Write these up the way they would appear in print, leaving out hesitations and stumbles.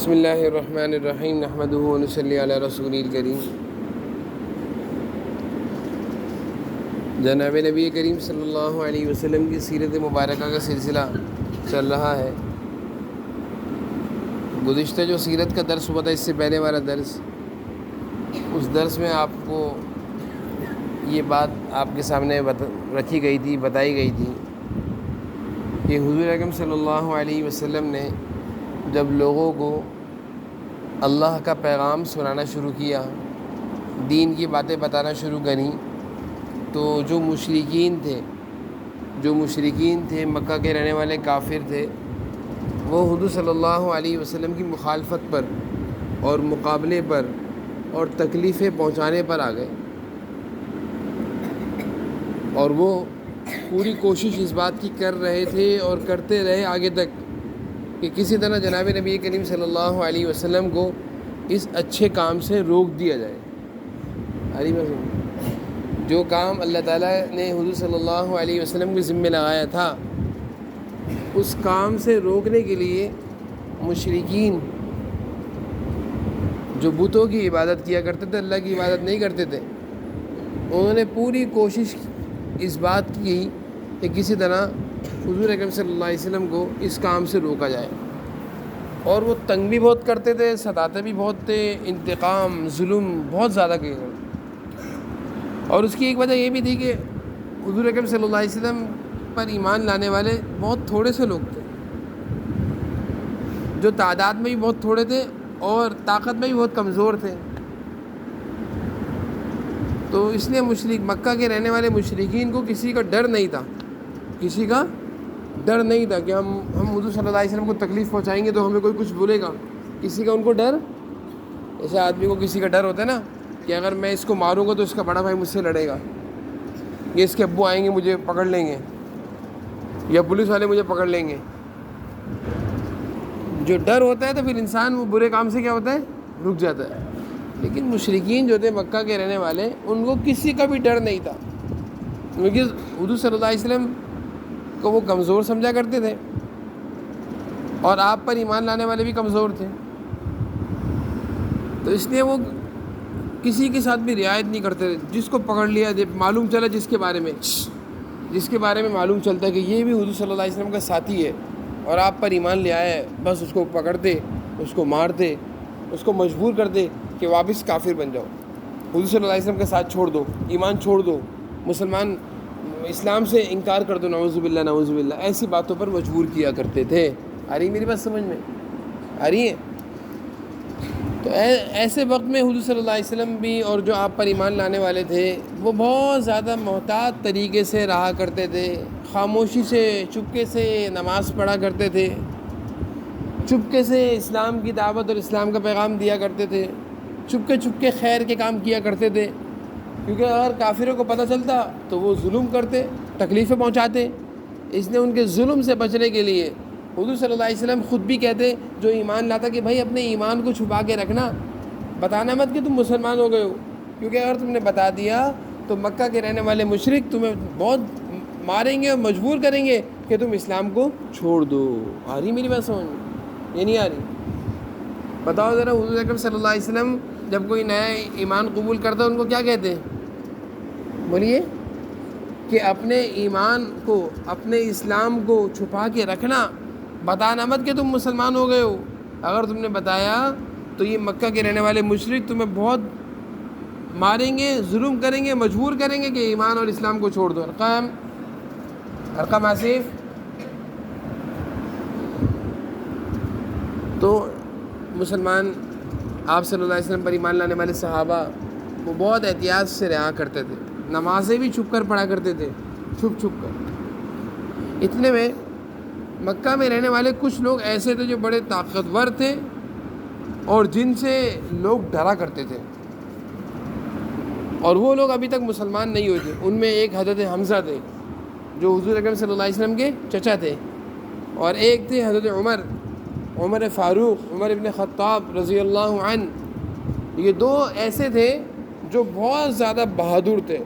بسم اللہ الرحمن الرحیم نحمدہ و نصلی علی رسول الکریم۔ جناب نبی کریم صلی اللہ علیہ وسلم کی سیرت مبارکہ کا سلسلہ چل رہا ہے۔ گزشتہ جو سیرت کا درس ہوا تھا، اس سے پہلے والا درس، اس درس میں آپ کو یہ بات آپ کے سامنے رکھی گئی تھی، بتائی گئی تھی کہ حضور اکرم صلی اللہ علیہ وسلم نے جب لوگوں کو اللہ کا پیغام سنانا شروع کیا، دین کی باتیں بتانا شروع کریں، تو جو مشرکین تھے مکہ کے رہنے والے کافر تھے، وہ حضور صلی اللہ علیہ وسلم کی مخالفت پر اور مقابلے پر اور تکلیفیں پہنچانے پر آ گئے، اور وہ پوری کوشش اس بات کی کر رہے تھے اور کرتے رہے آگے تک کہ کسی طرح جناب نبی کریم صلی اللہ علیہ وسلم کو اس اچھے کام سے روک دیا جائے۔ جو کام اللہ تعالیٰ نے حضور صلی اللہ علیہ وسلم کے ذمہ لگایا تھا، اس کام سے روکنے کے لیے مشرکین جو بتوں کی عبادت کیا کرتے تھے، اللہ کی عبادت نہیں کرتے تھے، انہوں نے پوری کوشش اس بات کی کہ کسی طرح حضور اکرم صلی اللہ علیہ وسلم کو اس کام سے روکا جائے، اور وہ تنگ بھی بہت کرتے تھے، ستاتے بھی بہت تھے، انتقام ظلم بہت زیادہ کیے۔ اور اس کی ایک وجہ یہ بھی تھی کہ حضور اکرم صلی اللہ علیہ وسلم پر ایمان لانے والے بہت تھوڑے سے لوگ تھے، جو تعداد میں بھی بہت تھوڑے تھے اور طاقت میں بھی بہت کمزور تھے۔ تو اس لیے مکہ کے رہنے والے مشرکین کو کسی کا ڈر نہیں تھا کہ ہم حضور صلی اللہ علیہ وسلم کو تکلیف پہنچائیں گے تو ہمیں کوئی کچھ بولے گا، کسی کا ان کو ڈر، جیسے آدمی کو کسی کا ڈر ہوتا ہے نا کہ اگر میں اس کو ماروں گا تو اس کا بڑا بھائی مجھ سے لڑے گا، یہ اس کے ابو آئیں گے مجھے پکڑ لیں گے، یا پولیس والے مجھے پکڑ لیں گے۔ جو ڈر ہوتا ہے تو پھر انسان وہ برے کام سے کیا ہوتا ہے، رک جاتا ہے۔ لیکن مشرکین جو تھے مکہ کے رہنے والے، ان کو کسی کا بھی ڈر نہیں تھا، کیونکہ حضور صلی اللہ علیہ وسلم کو وہ کمزور سمجھا کرتے تھے، اور آپ پر ایمان لانے والے بھی کمزور تھے، تو اس لیے وہ کسی کے ساتھ بھی رعایت نہیں کرتے تھے۔ جس کو پکڑ لیا، معلوم چلا جس کے بارے میں معلوم چلتا ہے کہ یہ بھی حضور صلی اللہ علیہ وسلم کا ساتھی ہے اور آپ پر ایمان لے آیا ہے، بس اس کو پکڑتے، اس کو مارتے، اس کو مجبور کرتے کہ واپس کافر بن جاؤ، حضور صلی اللہ علیہ وسلم کا ساتھ چھوڑ دو، ایمان چھوڑ دو، اسلام سے انکار کر دو، نعوذ باللہ، ایسی باتوں پر مجبور کیا کرتے تھے۔ آ رہی میری بات سمجھ میں؟ آ رہی ہے؟ تو ایسے وقت میں حضور صلی اللہ علیہ وسلم بھی اور جو آپ پر ایمان لانے والے تھے، وہ بہت زیادہ محتاط طریقے سے رہا کرتے تھے، خاموشی سے، چپکے سے نماز پڑھا کرتے تھے، چپکے سے اسلام کی دعوت اور اسلام کا پیغام دیا کرتے تھے، چپکے خیر کے کام کیا کرتے تھے، کیونکہ اگر کافروں کو پتہ چلتا تو وہ ظلم کرتے، تکلیفیں پہنچاتے۔ اس لیے ان کے ظلم سے بچنے کے لیے حضور صلی اللہ علیہ وسلم خود بھی کہتے، جو ایمان لاتا، کہ بھائی اپنے ایمان کو چھپا کے رکھنا، بتانا مت کہ تم مسلمان ہو گئے ہو، کیونکہ اگر تم نے بتا دیا تو مکہ کے رہنے والے مشرک تمہیں بہت ماریں گے اور مجبور کریں گے کہ تم اسلام کو چھوڑ دو۔ آ رہی میری بات سمجھ میں؟ یہ نہیں آ رہی؟ بتاؤ ذرا، حضور اکرم صلی اللہ علیہ وسلم جب کوئی نیا ایمان قبول کرتا ان کو کیا کہتے ہیں؟ بولیے، کہ اپنے ایمان کو، اپنے اسلام کو چھپا کے رکھنا، بتانا مت کہ تم مسلمان ہو گئے ہو۔ اگر تم نے بتایا تو یہ مکہ کے رہنے والے مشرک تمہیں بہت ماریں گے، ظلم کریں گے، مجبور کریں گے کہ ایمان اور اسلام کو چھوڑ دو۔ ارقم آصف۔ تو مسلمان آپ صلی اللہ علیہ وسلم پر ایمان لانے والے صحابہ وہ بہت احتیاط سے رہا کرتے تھے، نمازیں بھی چھپ کر پڑھا کرتے تھے، چھپ کر۔ اتنے میں مکہ میں رہنے والے کچھ لوگ ایسے تھے جو بڑے طاقتور تھے اور جن سے لوگ ڈرا کرتے تھے، اور وہ لوگ ابھی تک مسلمان نہیں ہوئے تھے۔ ان میں ایک حضرت حمزہ تھے جو حضور اکرم صلی اللہ علیہ وسلم کے چچا تھے، اور ایک تھے حضرت عمر فاروق، عمر ابن خطاب رضی اللہ عنہ۔ یہ دو ایسے تھے جو بہت زیادہ بہادر تھے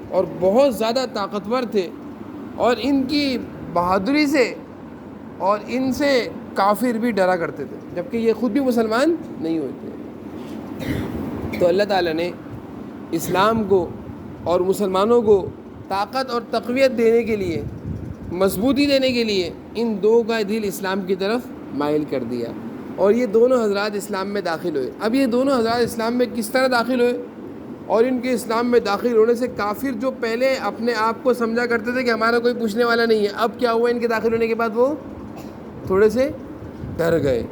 اور بہت زیادہ طاقتور تھے، اور ان کی بہادری سے اور ان سے کافر بھی ڈرا کرتے تھے، جبکہ یہ خود بھی مسلمان نہیں ہوتے۔ تو اللہ تعالیٰ نے اسلام کو اور مسلمانوں کو طاقت اور تقویت دینے کے لیے، مضبوطی دینے کے لیے ان دو کا دل اسلام کی طرف مائل کر دیا، اور یہ دونوں حضرات اسلام میں داخل ہوئے۔ اب یہ دونوں حضرات اسلام میں کس طرح داخل ہوئے؟ اور ان کے اسلام میں داخل ہونے سے کافر جو پہلے اپنے آپ کو سمجھا کرتے تھے کہ ہمارا کوئی پوچھنے والا نہیں ہے، اب کیا ہوا؟ ان کے داخل ہونے کے بعد وہ تھوڑے سے ڈر گئے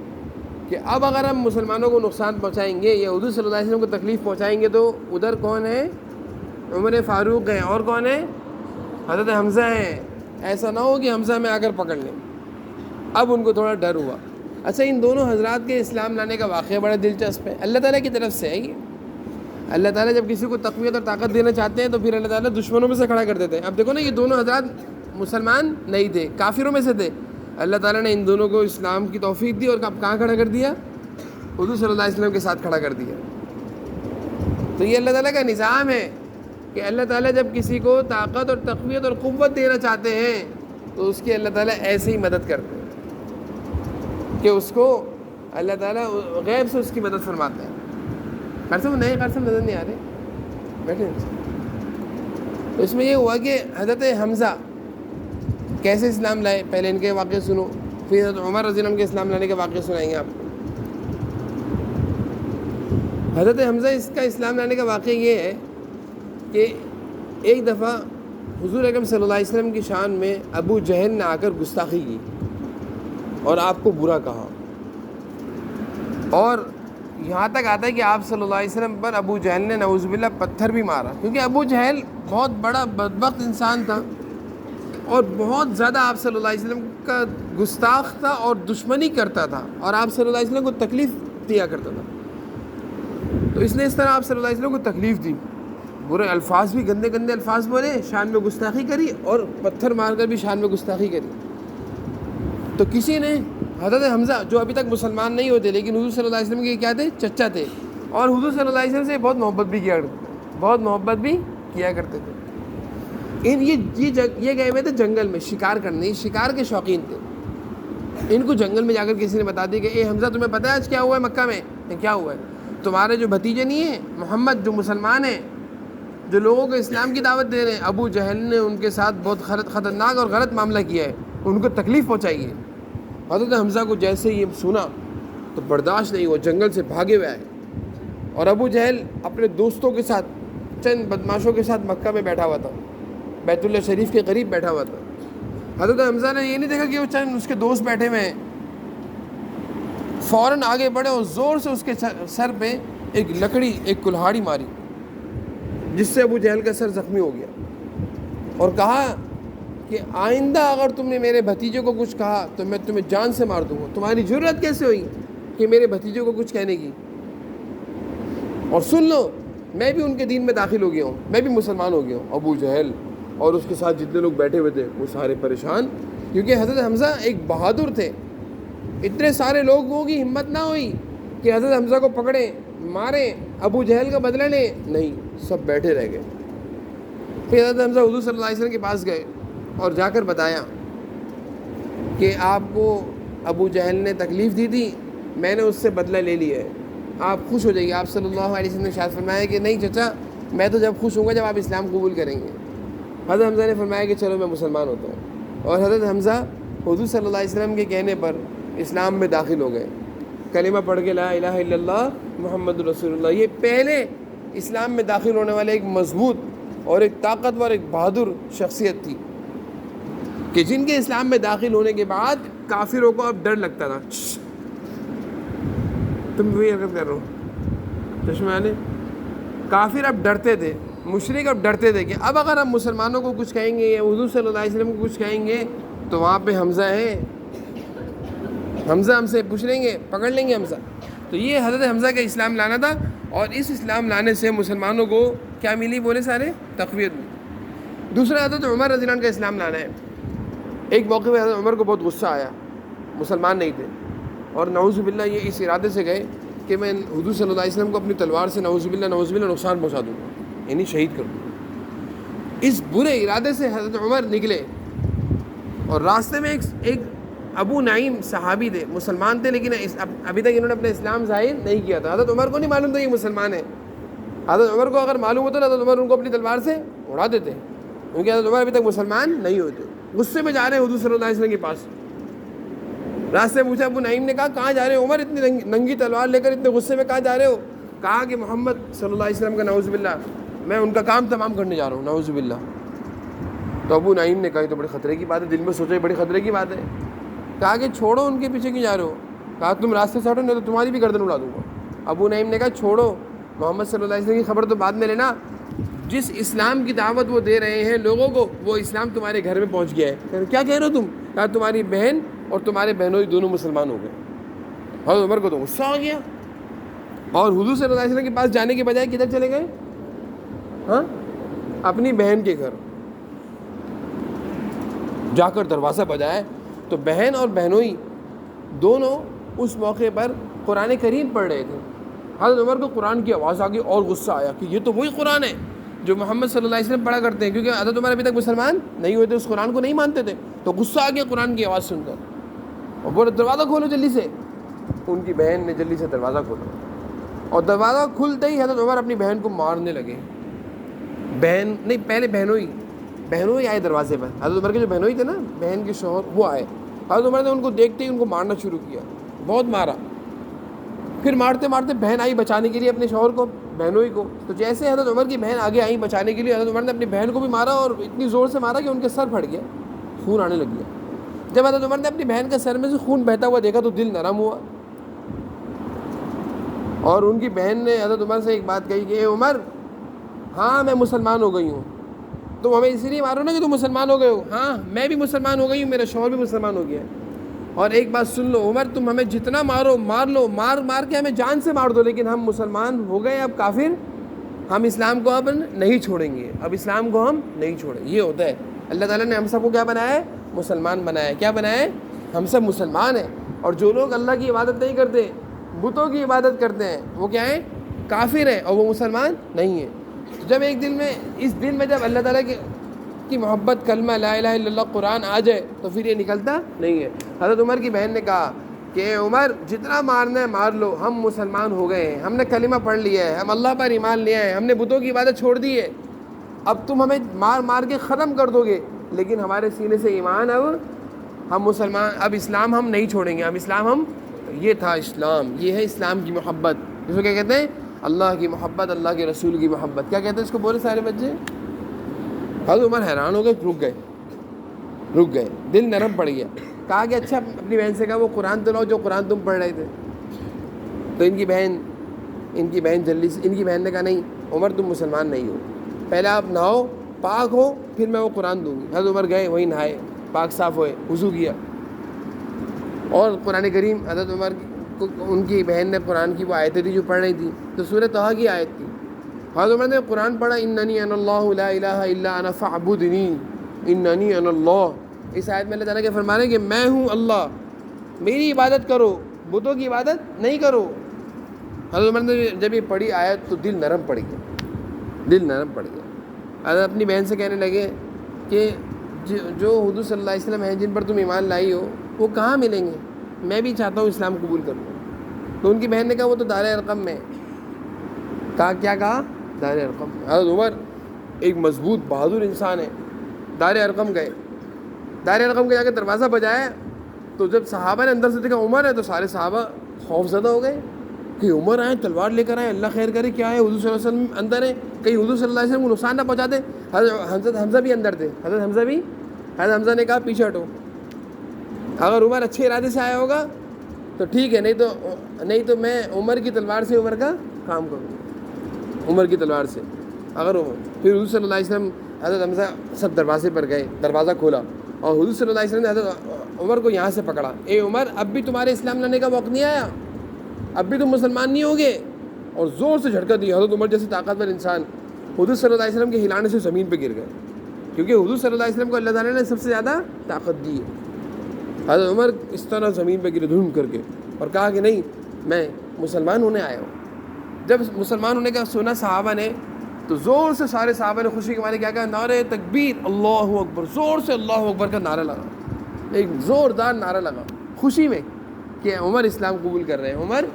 کہ اب اگر ہم مسلمانوں کو نقصان پہنچائیں گے یا حضور صلی اللہ علیہ وسلم کو تکلیف پہنچائیں گے تو ادھر کون ہے؟ عمر فاروق ہیں، اور کون ہے؟ حضرت حمزہ ہیں، ایسا نہ ہو کہ حمزہ میں آ کر پکڑ لیں۔ اب ان کو تھوڑا ڈر ہوا۔ اچھا، ان دونوں حضرات کے اسلام لانے کا واقعہ بڑا دلچسپ ہے، اللہ تعالیٰ کی طرف سے ہے یہ۔ اللہ تعالیٰ جب کسی کو تقویت اور طاقت دینا چاہتے ہیں تو پھر اللہ تعالیٰ دشمنوں میں سے کھڑا کر دیتے ہیں۔ اب دیکھو نا، یہ دونوں حضرات مسلمان نہیں تھے، کافروں میں سے تھے، اللہ تعالیٰ نے ان دونوں کو اسلام کی توفیق دی اور کہاں کھڑا کر دیا؟ حضور صلی اللہ علیہ وسلم کے ساتھ کھڑا کر دیا۔ تو یہ اللہ تعالیٰ کا نظام ہے کہ اللہ تعالیٰ جب کسی کو طاقت اور تقویت اور قوت دینا چاہتے ہیں تو اس کی اللہ تعالیٰ ایسے ہی مدد کرتے ہیں کہ اس کو اللہ تعالیٰ غیب سے اس کی مدد فرماتے ہیں۔ قرسم نئے قرسم نظر نہیں آ رہے، بیٹھے۔ تو اس میں یہ ہوا کہ حضرت حمزہ کیسے اسلام لائے، پہلے ان کے واقعے سنو، پھر حضرت عمر رضی اللہ عنہ کے اسلام لانے کے واقعے سنائیں گے آپ کو۔ حضرت حمزہ اس کا اسلام لانے کا واقعہ یہ ہے کہ ایک دفعہ حضور اکرم صلی اللہ علیہ وسلم کی شان میں ابو جہل نے آ کر گستاخی کی اور آپ کو برا کہا، اور یہاں تک آتا ہے کہ آپ صلی اللہ علیہ وسلم پر ابو جہل نے نعوذ باللہ پتھر بھی مارا، کیونکہ ابو جہل بہت بڑا بدبخت انسان تھا اور بہت زیادہ آپ صلی اللہ علیہ وسلم کا گستاخ تھا اور دشمنی کرتا تھا، اور آپ صلی اللہ علیہ وسلم کو تکلیف دیا کرتا تھا۔ تو اس نے اس طرح آپ صلی اللہ علیہ وسلم کو تکلیف دی، برے الفاظ بھی، گندے گندے الفاظ بولے، شان میں گستاخی کری، اور پتھر مار کر بھی شان میں گستاخی کری۔ تو کسی نے حضرت حمزہ، جو ابھی تک مسلمان نہیں ہوتے لیکن حضور صلی اللہ علیہ وسلم کے کیا تھے؟ چچا تھے، اور حضور صلی اللہ علیہ وسلم سے بہت محبت بھی کیا کرتے تھے۔ یہ گئے ہوئے تھے جنگل میں شکار کرنے، شکار کے شوقین تھے۔ ان کو جنگل میں جا کر کسی نے بتا دیا کہ اے حمزہ، تمہیں پتہ ہے آج کیا ہوا ہے مکہ میں؟ کیا ہوا ہے؟ تمہارے جو بھتیجے نہیں ہیں محمد، جو مسلمان ہیں، جو لوگوں کو اسلام کی دعوت دے رہے ہیں، ابو جہل نے ان کے ساتھ بہت خطرناک اور غلط معاملہ کیا ہے، ان کو تکلیف پہنچائی ہے۔ حضرت حمزہ کو جیسے یہ سنا تو برداشت نہیں ہوا، جنگل سے بھاگے ہوئے آئے، اور ابو جہل اپنے دوستوں کے ساتھ، چند بدماشوں کے ساتھ مکہ میں بیٹھا ہوا تھا، بیت اللہ شریف کے قریب بیٹھا ہوا تھا۔ حضرت حمزہ نے یہ نہیں دیکھا کہ وہ چند اس کے دوست بیٹھے ہوئے ہیں، فوراً آگے بڑھے اور زور سے اس کے سر پہ ایک لکڑی، ایک کلہاڑی ماری، جس سے ابو جہل کا سر زخمی ہو گیا، اور کہا کہ آئندہ اگر تم نے میرے بھتیجے کو کچھ کہا تو میں تمہیں جان سے مار دوں گا۔ تمہاری جرأت کیسے ہوئی کہ میرے بھتیجے کو کچھ کہنے کی؟ اور سن لو، میں بھی ان کے دین میں داخل ہو گیا ہوں، میں بھی مسلمان ہو گیا ہوں۔ ابو جہل اور اس کے ساتھ جتنے لوگ بیٹھے ہوئے تھے وہ سارے پریشان، کیونکہ حضرت حمزہ ایک بہادر تھے۔ اتنے سارے لوگوں کی ہمت نہ ہوئی کہ حضرت حمزہ کو پکڑیں، ماریں، ابو جہل کا بدلہ لیں، نہیں، سب بیٹھے رہ گئے۔ پھر حضرت حمزہ حضور صلی اللہ علیہ وسلم کے پاس گئے اور جا کر بتایا کہ آپ کو ابو جہل نے تکلیف دی تھی، میں نے اس سے بدلہ لے لیا ہے، آپ خوش ہو جائیے۔ آپ صلی اللہ علیہ وسلم نے ارشاد فرمایا کہ نہیں چچا، میں تو جب خوش ہوں گا جب آپ اسلام قبول کریں گے۔ حضرت حمزہ نے فرمایا کہ چلو میں مسلمان ہوتا ہوں، اور حضرت حمزہ حضور صلی اللہ علیہ وسلم کے کہنے پر اسلام میں داخل ہو گئے، کلمہ پڑھ کے لا الہ الا اللہ محمد رسول اللہ۔ یہ پہلے اسلام میں داخل ہونے والے ایک مضبوط اور ایک طاقتور، ایک بہادر شخصیت تھی کہ جن کے اسلام میں داخل ہونے کے بعد کافروں کو اب ڈر لگتا تھا۔ تم وہی حرکت کر رہے ہو چشمے والے، کافر اب ڈرتے تھے، مشرک اب ڈرتے تھے کہ اب اگر ہم مسلمانوں کو کچھ کہیں گے یا حضور صلی اللہ علیہ وسلم کو کچھ کہیں گے تو وہاں پہ حمزہ ہے، حمزہ ہم سے پوچھ لیں گے، پکڑ لیں گے حمزہ۔ تو یہ حضرت حمزہ کا اسلام لانا تھا، اور اس اسلام لانے سے مسلمانوں کو کیا ملی؟ بولے سارے تقویت ملی۔ دوسرا حضرت عمر رضی اللہ عنہ کا اسلام لانا ہے۔ ایک موقع پہ حضرت عمر کو بہت غصہ آیا، مسلمان نہیں تھے، اور نعوذ باللہ یہ اس ارادے سے گئے کہ میں حضور صلی اللہ علیہ وسلم کو اپنی تلوار سے نعوذ باللہ نقصان پہنچا دوں گا، یعنی شہید کر دوں گا۔ اس برے ارادے سے حضرت عمر نکلے، اور راستے میں ایک ابو نعیم صحابی تھے، مسلمان تھے، لیکن ابھی تک انہوں نے اپنا اسلام ظاہر نہیں کیا تھا. حضرت عمر کو نہیں معلوم تھا یہ مسلمان ہے. حضرت عمر کو اگر معلوم ہوتا نا تو عمر ان کو اپنی تلوار سے اڑا دیتے، کیونکہ حضرت عمر ابھی تک مسلمان نہیں ہوتے. غصے میں جا رہے ہیں حضور صلی اللہ علیہ وسلم کے پاس. راستے پوچھا، ابو نعیم نے کہا کہاں جا رہے ہو عمر، اتنی ننگی تلوار لے کر اتنے غصے میں کہاں جا رہے ہو؟ کہا کہ محمد صلی اللہ علیہ وسلم کا نعوذ باللہ میں ان کا کام تمام کرنے جا رہا ہوں، نعوذ باللہ. تو ابو نعیم نے کہا یہ تو بڑے خطرے کی بات ہے، دل میں سوچا یہ بڑی خطرے کی بات ہے. کہا کہ چھوڑو ان کے پیچھے کیوں جا رہے ہو؟ کہا تم راستے سے ہٹو نہیں تو تمہاری بھی گردن اڑا دوں گا. ابو نعیم نے کہا چھوڑو، محمد صلی اللہ علیہ وسلم کی خبر تو بعد میں لینا، جس اسلام کی دعوت وہ دے رہے ہیں لوگوں کو وہ اسلام تمہارے گھر میں پہنچ گیا ہے. کیا کہہ رہے ہو تم؟ کہا تمہاری بہن اور تمہارے بہنوئی دونوں مسلمان ہو گئے. حضرت عمر کو تو غصہ آ گیا اور حضور صلی اللہ علیہ وسلم کے پاس جانے کے بجائے کدھر چلے گئے؟ ہاں، اپنی بہن کے گھر جا کر دروازہ بجایا تو بہن اور بہنوئی دونوں اس موقع پر قرآن کریم پڑھ رہے تھے. حضرت عمر کو قرآن کی آواز آ گئی اور غصہ آیا کہ یہ تو وہی قرآن ہے جو محمد صلی اللہ علیہ وسلم پڑھا کرتے ہیں، کیونکہ حضرت عمر ابھی تک مسلمان نہیں ہوئے تھے، اس قرآن کو نہیں مانتے تھے. تو غصہ آ گیا قرآن کی آواز سن کر اور بولے دروازہ کھولو جلدی سے. ان کی بہن نے جلدی سے دروازہ کھولا اور دروازہ کھلتے ہی حضرت عمر اپنی بہن کو مارنے لگے. بہن نہیں، پہلے بہنوئی آئے دروازے پر. حضرت عمر کے جو بہنوئی تھے نا، بہن کے شوہر، وہ آئے. حضرت عمر نے ان کو دیکھتے ہی ان کو مارنا شروع کیا، بہت مارا. پھر مارتے مارتے بہن آئی بچانے کے لیے اپنے شوہر کو، بہنوئی کو. تو جیسے حضرت عمر کی بہن آگے آئی بچانے کے لیے، حضرت عمر نے اپنی بہن کو بھی مارا اور اتنی زور سے مارا کہ ان کے سر پھٹ گیا، خون آنے لگ گیا. جب حضرت عمر نے اپنی بہن کے سر میں سے خون بہتا ہوا دیکھا تو دل نرم ہوا اور ان کی بہن نے حضرت عمر سے ایک بات کہی کہ اے عمر، ہاں میں مسلمان ہو گئی ہوں. تم ہمیں اسی لیے مارو نا کہ تم مسلمان ہو گئے ہو. ہاں میں بھی مسلمان ہو گئی ہوں، میرا شوہر بھی مسلمان ہو گیا ہے. اور ایک بات سن لو عمر، تم ہمیں جتنا مارو مار لو، مار کے ہمیں جان سے مار دو، لیکن ہم مسلمان ہو گئے اب کافر، ہم اسلام کو اب نہیں چھوڑیں گے، اب اسلام کو ہم نہیں چھوڑیں. یہ ہوتا ہے، اللہ تعالیٰ نے ہم سب کو کیا بنایا ہے؟ مسلمان بنایا ہے. کیا بنایا ہے؟ ہم سب مسلمان ہیں. اور جو لوگ اللہ کی عبادت نہیں کرتے، بتوں کی عبادت کرتے ہیں، وہ کیا ہیں؟ کافر ہیں اور وہ مسلمان نہیں ہیں. جب ایک دل میں، اس دل میں جب اللہ تعالیٰ کی محبت، کلمہ لا الہ الا اللہ قرآن آ جائے تو پھر یہ نکلتا نہیں ہے. حضرت عمر کی بہن نے کہا کہ اے عمر جتنا مارنا ہے مار لو، ہم مسلمان ہو گئے ہیں، ہم نے کلمہ پڑھ لیا ہے، ہم اللہ پر ایمان لیا ہے، ہم نے بتوں کی عبادت چھوڑ دی ہے. اب تم ہمیں مار کے ختم کر دو گے، لیکن ہمارے سینے سے ایمان، اب ہم مسلمان، اب اسلام ہم نہیں چھوڑیں گے، اب اسلام ہم. یہ تھا اسلام، یہ ہے اسلام کی محبت، جس کو کیا کہتے ہیں؟ اللہ کی محبت، اللہ کے رسول کی محبت. کیا کہتے ہیں اس کو؟ بولے سارے بچے. حضرت عمر حیران ہو گئے، رک گئے، دل نرم پڑ گیا. کہا کہ اچھا، اپنی بہن سے کہا وہ قرآن تو لاؤ جو قرآن تم پڑھ رہے تھے. تو ان کی بہن جلدی سے، ان کی بہن نے کہا نہیں عمر تم مسلمان نہیں ہو، پہلے آپ نہاؤ پاک ہو پھر میں وہ قرآن دوں گی. حضرت عمر گئے، وہیں نہائے، پاک صاف ہوئے، وضو کیا اور قرآن کریم حضرت عمر کو، ان کی بہن نے قرآن کی وہ آیتیں تھی جو پڑھ رہی تھی، تو سورہ طہ کی آیت تھی. حضرت عمر نے قرآن پڑھا، اننی انا اللہ لا الہ الا انا فاعبدنی اننی انا اللہ. اس آیت میں اللہ تعالیٰ کے فرما رہے ہیں کہ میں ہوں اللہ، میری عبادت کرو، بتوں کی عبادت نہیں کرو. حضرت عمر نے جب یہ پڑھی آیت تو دل نرم پڑ گیا. حضرت اپنی بہن سے کہنے لگے کہ جو حضور صلی اللہ علیہ وسلم ہیں جن پر تم ایمان لائی ہو وہ کہاں ملیں گے؟ میں بھی چاہتا ہوں اسلام قبول کروں. تو ان کی بہن نے کہا وہ تو دار ارقم میں. کیا کہا؟ دار ارقم. حضرت عمر ایک مضبوط بہادر انسان ہے، دار ارقم گئے. دار ارقم کے جا کے دروازہ بجایا تو جب صحابہ نے اندر سے دیکھا عمر ہے تو سارے صحابہ خوف زدہ ہو گئے کہ عمر آئے، تلوار لے کر آئے، اللہ خیر کرے، کیا ہے؟ حضور صلی اللہ علیہ وسلم اندر ہے، کہیں حضور صلی اللہ علیہ وسلم کو نقصان نہ پہنچا دے. حضرت حمزہ بھی اندر تھے. حضرت حمزہ نے کہا پیچھے ہٹو، اگر عمر اچھے ارادے سے آیا ہوگا تو ٹھیک ہے، نہیں تو میں عمر کی تلوار سے عمر کا کام کروں، عمر کی تلوار سے. اگر پھر حضور صلی اللہ علیہ وسلم، حضرت حمزہ سب دروازے پر گئے، دروازہ کھولا اور حضور صلی اللہ علیہ وسلم نے حضرت عمر کو یہاں سے پکڑا. اے عمر، اب بھی تمہارے اسلام لانے کا وقت نہیں آیا، اب بھی تم مسلمان نہیں ہوگے. اور زور سے جھٹکا دیا. حضرت عمر جیسے طاقتور انسان حضور صلی اللہ علیہ وسلم کے ہلانے سے زمین پہ گر گئے، کیونکہ حضور صلی اللہ علیہ وسلم کو اللہ تعالیٰ نے سب سے زیادہ طاقت دی ہے. حضرت عمر اس طرح زمین پہ گرے دھوم کر کے اور کہا کہ نہیں، میں مسلمان ہونے آیا ہوں. جب مسلمان ہونے کا سنا صحابہ نے تو زور سے سارے صحابہ نے خوشی کے مارے کیا کہا؟ نعرہ تکبیر، اللہ اکبر، زور سے اللہ اکبر کا نعرہ لگا. ایک زوردار نعرہ لگا خوشی میں کہ عمر اسلام قبول کر رہے ہیں، عمر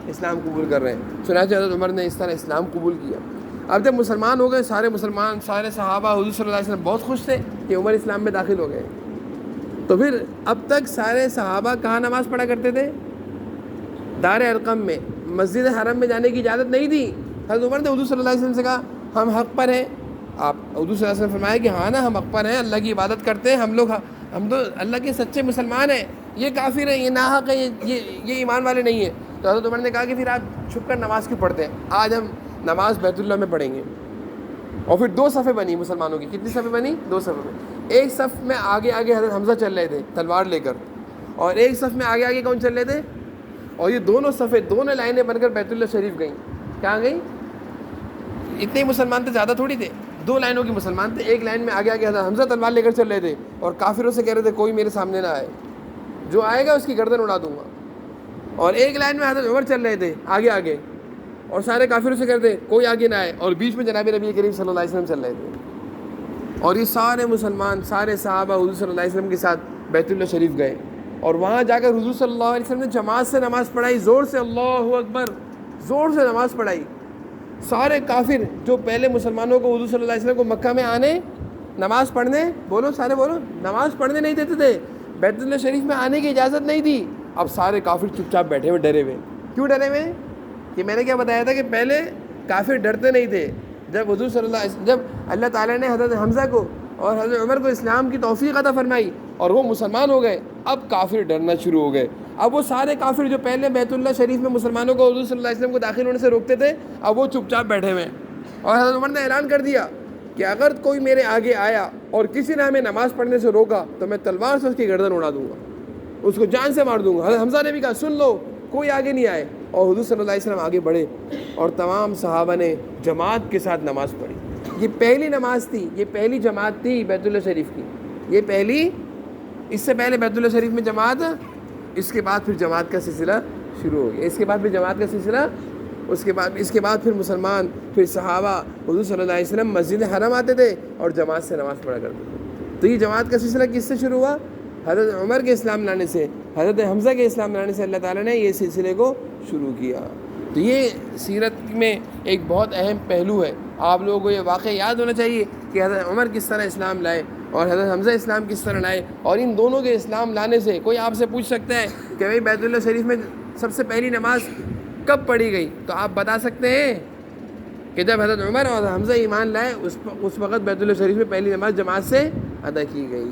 اسلام قبول کر رہے ہیں۔ چنانچہ حضرت عمر نے اس طرح اسلام قبول کیا۔ اب جب مسلمان ہو گئے سارے مسلمان، سارے صحابہ، حضور صلی اللہ علیہ وسلم بہت خوش تھے کہ عمر اسلام میں داخل ہو گئے۔ تو پھر اب تک سارے صحابہ کہاں نماز پڑھا کرتے تھے؟ دار ارقم میں۔ مسجد حرم میں جانے کی اجازت نہیں تھی۔ حضرت عمر نے حضور صلی اللہ علیہ وسلم سے کہا ہم حق پر ہیں۔ آپ حضور صلی اللہ علیہ وسلم فرمایا کہ ہاں نا، ہم حق پر ہیں، اللہ کی عبادت کرتے ہیں، ہم تو اللہ کے سچے مسلمان ہیں، یہ کافر ہیں، یہ ناحق ہیں، یہ ایمان والے نہیں ہیں۔ تو حضرت عمر نے کہا کہ پھر آپ چھپ کر نماز کیوں پڑھتے ہیں؟ آج ہم نماز بیت اللہ میں پڑھیں گے۔ اور پھر 2 صفیں بنی مسلمانوں کی۔ کتنی صفیں بنی؟ 2 صفیں بنی۔ ایک صف میں آگے حضرت حمزہ چل رہے تھے تلوار لے کر، اور ایک صف میں آگے کون چل رہے تھے؟ اور یہ دونوں صفیں، دونوں لائنیں بن کر بیت اللہ شریف گئیں۔ کہاں گئیں؟ اتنے مسلمان تھے، زیادہ تھوڑی تھے، 2 لائنوں کے مسلمان تھے۔ ایک لائن میں آگے حضرت حمزہ تلوار لے کر چل رہے تھے اور کافروں سے کہہ رہے تھے کوئی میرے سامنے نہ آئے، جو آئے گا اس کی گردن اڑا دوں گا۔ اور ایک لائن میں حضرت عمر چل رہے تھے آگے اور سارے کافروں سے کہہ رہے تھے کوئی آگے نہ آئے، اور بیچ میں جناب نبی کریم صلی اللہ علیہ وسلم چل رہے تھے۔ اور یہ سارے مسلمان، سارے صحابہ حضور صلی اللہ علیہ وسلم کے ساتھ بیت اللہ شریف گئے، اور وہاں جا کر حضور صلی اللہ علیہ وسلم نے جماعت سے نماز پڑھائی، زور سے اللہ اکبر، زور سے نماز پڑھائی۔ سارے کافر جو پہلے مسلمانوں کو، حضور صلی اللہ علیہ وسلم کو مکہ میں آنے، نماز پڑھنے، سارے بولو، نماز پڑھنے نہیں دیتے تھے، بیت اللہ شریف میں آنے کی اجازت نہیں تھی۔ اب سارے کافر چپ چاپ بیٹھے ہوئے، ڈرے ہوئے۔ کیوں ڈرے ہوئے؟ کہ میں نے کیا بتایا تھا کہ پہلے کافر ڈرتے نہیں تھے۔ جب حضور صلی اللہ علیہ وسلم، جب اللہ تعالیٰ نے حضرت حمزہ کو اور حضرت عمر کو اسلام کی توفیق عطا فرمائی اور وہ مسلمان ہو گئے، اب کافر ڈرنا شروع ہو گئے۔ اب وہ سارے کافر جو پہلے بیت اللہ شریف میں مسلمانوں کو، حضور صلی اللہ علیہ وسلم کو داخل ہونے سے روکتے تھے، اب وہ چپ چاپ بیٹھے ہوئے۔ اور حضرت عمر نے اعلان کر دیا کہ اگر کوئی میرے آگے آیا اور کسی نے ہمیں نماز پڑھنے سے روکا تو میں تلوار سے اس کی گردن اڑا دوں گا، اس کو جان سے مار دوں گا۔ حضرت حمزہ نے بھی کہا سن لو، کوئی آگے نہیں آئے، اور حضور صلی اللہ علیہ وسلم آگے بڑھے اور تمام صحابہ نے جماعت کے ساتھ نماز پڑھی۔ یہ پہلی نماز تھی، یہ پہلی جماعت تھی بیت اللہ شریف کی، یہ پہلی۔ اس سے پہلے بیت اللہ شریف میں جماعت، اس کے بعد پھر جماعت کا سلسلہ شروع ہو گیا، اس کے بعد پھر جماعت کا سلسلہ، اس کے بعد پھر مسلمان، پھر صحابہ حضور صلی اللہ علیہ وسلم مسجد حرم آتے تھے اور جماعت سے نماز پڑھا کرتے تھے۔ تو یہ جماعت کا سلسلہ کس سے شروع ہوا؟ حضرت عمر کے اسلام لانے سے، حضرت حمزہ کے اسلام لانے سے اللہ تعالیٰ نے یہ سلسلے کو شروع کیا۔ تو یہ سیرت میں ایک بہت اہم پہلو ہے۔ آپ لوگوں کو یہ واقعہ یاد ہونا چاہیے کہ حضرت عمر کس طرح اسلام لائے اور حضرت حمزہ اسلام کس طرح لائے، اور ان دونوں کے اسلام لانے سے کوئی آپ سے پوچھ سکتا ہے کہ بھائی بیت اللہ شریف میں سب سے پہلی نماز کب پڑھی گئی، تو آپ بتا سکتے ہیں کہ جب حضرت عمر اور حمزہ ایمان لائے اس وقت بیت اللہ شریف میں پہلی نماز جماعت سے ادا کی گئی۔